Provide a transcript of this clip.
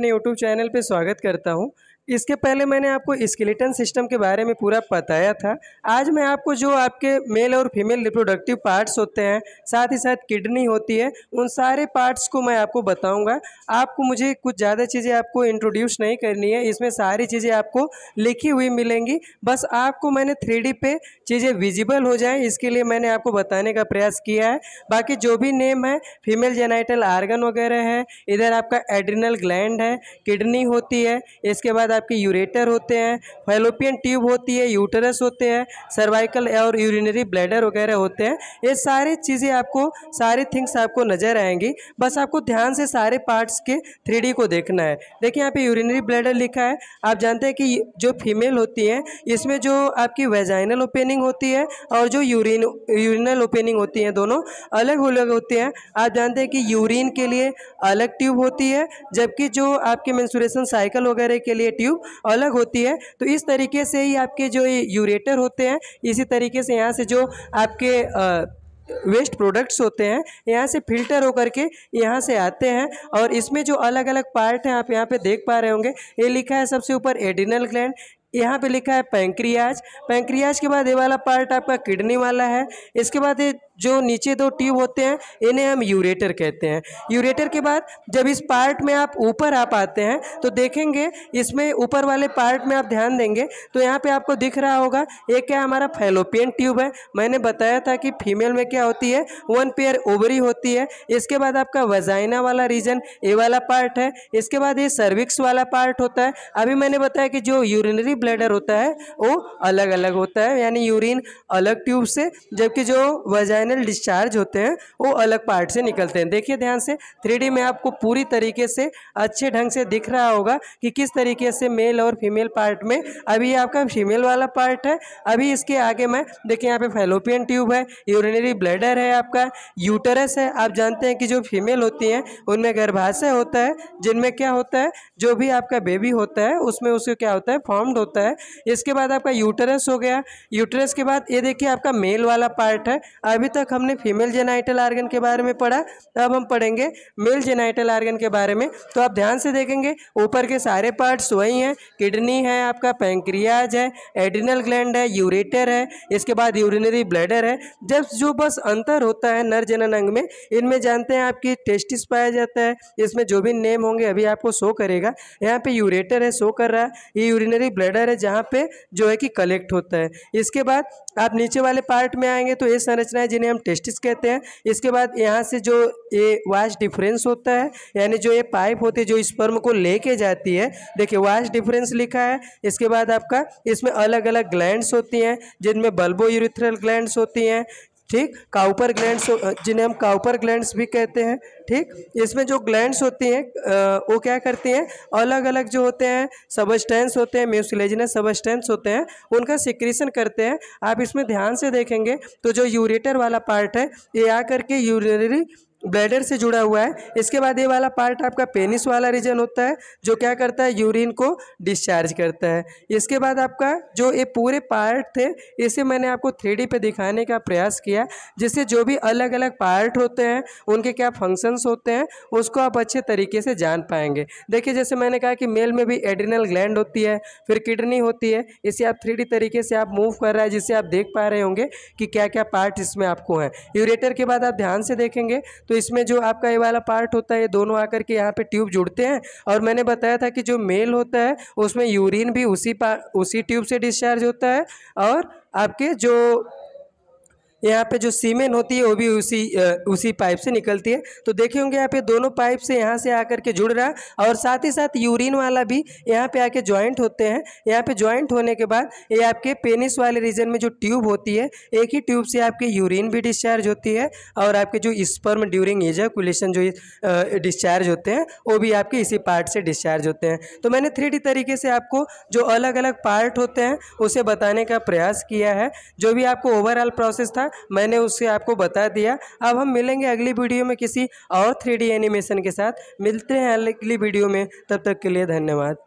अपने YouTube channel पे स्वागत करता हूं। इसके पहले मैंने आपको स्केलेटन सिस्टम के बारे में पूरा बताया था। आज मैं आपको जो आपके मेल और फीमेल रिप्रोडक्टिव पार्ट्स होते हैं, साथ ही साथ किडनी होती है, उन सारे पार्ट्स को मैं आपको बताऊंगा। आपको मुझे कुछ ज़्यादा चीज़ें आपको इंट्रोड्यूस नहीं करनी है, इसमें सारी चीज़ें आपको लिखी हुई मिलेंगी। बस आपको मैंने 3D पे चीज़ें विजिबल हो जाएँ, इसके लिए मैंने आपको बताने का प्रयास किया है। बाकी जो भी नेम है, फीमेल जेनाइटल आर्गन वगैरह है, इधर आपका एड्रिनल ग्लैंड है, किडनी होती है, इसके बाद आपके यूरेटर होते हैं, फैलोपियन ट्यूब होती है, यूटरस होते हैं, सर्वाइकल और यूरिनरी ब्लैडर वगैरह होते हैं। ये सारी चीज़ें आपको, सारी थिंग्स आपको नज़र आएंगी। बस आपको ध्यान से सारे पार्ट्स के 3D को देखना है। देखिए यहाँ पे यूरिनरी ब्लैडर लिखा है। आप जानते हैं कि जो फीमेल होती है, इसमें जो आपकी वेजाइनल ओपनिंग होती है और जो यूरिनल ओपनिंग होती है, दोनों अलग अलग होते हैं। आप जानते हैं कि यूरिन के लिए अलग ट्यूब होती है, जबकि जो आपके मेंस्ट्रुएशन साइकिल वगैरह के लिए ट्यूब अलग होती है। तो इस तरीके से ही आपके जो यूरेटर होते हैं, इसी तरीके से यहाँ से जो आपके वेस्ट प्रोडक्ट्स होते हैं, यहाँ से फिल्टर होकर के यहाँ से आते हैं। और इसमें जो अलग अलग पार्ट हैं, आप यहाँ पे देख पा रहे होंगे, ये लिखा है सबसे ऊपर एड्रिनल ग्लैंड, यहाँ पे लिखा है पैंक्रियाज। पैंक्रियाज के बाद ये वाला पार्ट आपका किडनी वाला है। इसके बाद ये जो नीचे दो ट्यूब होते हैं, इन्हें हम यूरेटर कहते हैं। यूरेटर के बाद जब इस पार्ट में आप ऊपर आप आते हैं तो देखेंगे, इसमें ऊपर वाले पार्ट में आप ध्यान देंगे तो यहाँ पे आपको दिख रहा होगा, ये क्या हमारा फैलोपियन ट्यूब है। मैंने बताया था कि फीमेल में क्या होती है, 1 पेयर ओवरी होती है। इसके बाद आपका वजाइना वाला रीजन ये वाला पार्ट है। इसके बाद ये सर्विक्स वाला पार्ट होता है। अभी मैंने बताया कि जो यूरिनरी ब्लैडर होता है वो अलग अलग होता है, यानी यूरिन अलग ट्यूब से, जबकि जो वजाइनल डिस्चार्ज होते हैं वो अलग पार्ट से निकलते हैं। देखिए ध्यान से, 3D में आपको पूरी तरीके से अच्छे ढंग से दिख रहा होगा कि किस तरीके से मेल और फीमेल पार्ट में। अभी ये आपका फीमेल वाला पार्ट है। अभी इसके आगे में देखिए, यहाँ पे फैलोपियन ट्यूब है, यूरिनरी ब्लैडर है, आपका यूटरस है। आप जानते हैं कि जो फीमेल होती हैं उनमें गर्भाशय होता है, जिनमें क्या होता है, जो भी आपका बेबी होता है उसमें उसको क्या होता है, फॉर्म्ड होता है। इसके बाद आपका यूटरस हो गया। यूटरस के बाद ये देखिए आपका मेल वाला पार्ट है। अभी तक हमने फीमेल जेनाइटल आर्गन के बारे में पढ़ा, अब हम पढ़ेंगे मेल जेनाइटल आर्गन के बारे में। तो आप ध्यान से देखेंगे, ऊपर के सारे पार्ट्स वही हैं। किडनी है, आपका पैंक्रियाज है, एड्रिनल ग्लैंड है, यूरेटर है, इसके बाद यूरिनरी ब्लैडर है। जब जो बस अंतर होता है नर जनन अंग में, इनमें जानते हैं आपकी टेस्टिस पाया जाता है। इसमें जो भी नेम होंगे अभी आपको शो करेगा। यहाँ पे यूरेटर है, शो कर रहा है। ये यूरिनरी ब्लैडर है, जहाँ पे जो है कि कलेक्ट होता है। इसके बाद आप नीचे वाले पार्ट में आएंगे तो ये संरचना है जिन्हें हम टेस्टिस कहते हैं। इसके बाद यहाँ से जो ये वाश डिफरेंस होता है, यानी जो ये पाइप होती है जो स्पर्म को लेके जाती है, देखिए वाश डिफरेंस लिखा है। इसके बाद आपका इसमें अलग अलग ग्लैंड्स होती हैं, जिनमें बल्बो यूरिथ्रल ग्लैंड्स होती हैं, ठीक, काउपर ग्लैंड्स, जिन्हें हम काउपर ग्लैंड्स भी कहते हैं। ठीक, इसमें जो ग्लैंड्स होती हैं वो क्या करती हैं, अलग अलग जो होते हैं सबस्टेंस होते हैं, म्यूसिलेजिनस सबस्टेंस होते हैं, उनका सिक्रीशन करते हैं। आप इसमें ध्यान से देखेंगे तो जो यूरेटर वाला पार्ट है, ये आकर के यूरिनरी ब्लैडर से जुड़ा हुआ है। इसके बाद ये वाला पार्ट आपका पेनिस वाला रीजन होता है, जो क्या करता है, यूरिन को डिस्चार्ज करता है। इसके बाद आपका जो ये पूरे पार्ट थे, इसे मैंने आपको 3D पे दिखाने का प्रयास किया, जिससे जो भी अलग अलग पार्ट होते हैं उनके क्या फंक्शंस होते हैं उसको आप अच्छे तरीके से जान पाएंगे। देखिए, जैसे मैंने कहा कि मेल में भी एड्रिनल ग्लैंड होती है, फिर किडनी होती है। इसे आप 3D तरीके से आप मूव कर रहा है, जिससे आप देख पा रहे होंगे कि क्या क्या पार्ट इसमें आपको हैं। यूरेटर के बाद आप ध्यान से देखेंगे तो इसमें जो आपका ये वाला पार्ट होता है, ये दोनों आकर के यहाँ पे ट्यूब जुड़ते हैं। और मैंने बताया था कि जो मेल होता है उसमें यूरिन भी उसी ट्यूब से डिस्चार्ज होता है, और आपके जो यहाँ पे जो सीमेन होती है वो भी उसी पाइप से निकलती है। तो देखे होंगे यहाँ पे दोनों पाइप से यहाँ से आकर के जुड़ रहा है, और साथ ही साथ यूरिन वाला भी यहाँ पे आके ज्वाइंट होते हैं। यहाँ पे ज्वाइंट होने के बाद ये आपके पेनिस वाले रीजन में जो ट्यूब होती है, एक ही ट्यूब से आपकी यूरिन भी डिस्चार्ज होती है, और आपके जो स्पर्म ड्यूरिंग एजाकुलेशन जो डिस्चार्ज होते हैं वो भी आपके इसी पार्ट से डिस्चार्ज होते हैं। तो मैंने 3D तरीके से आपको जो अलग अलग पार्ट होते हैं उसे बताने का प्रयास किया है। जो भी आपको ओवरऑल प्रोसेस था मैंने उससे आपको बता दिया। अब हम मिलेंगे अगली वीडियो में किसी और 3D एनिमेशन के साथ। मिलते हैं अगली वीडियो में, तब तक के लिए धन्यवाद।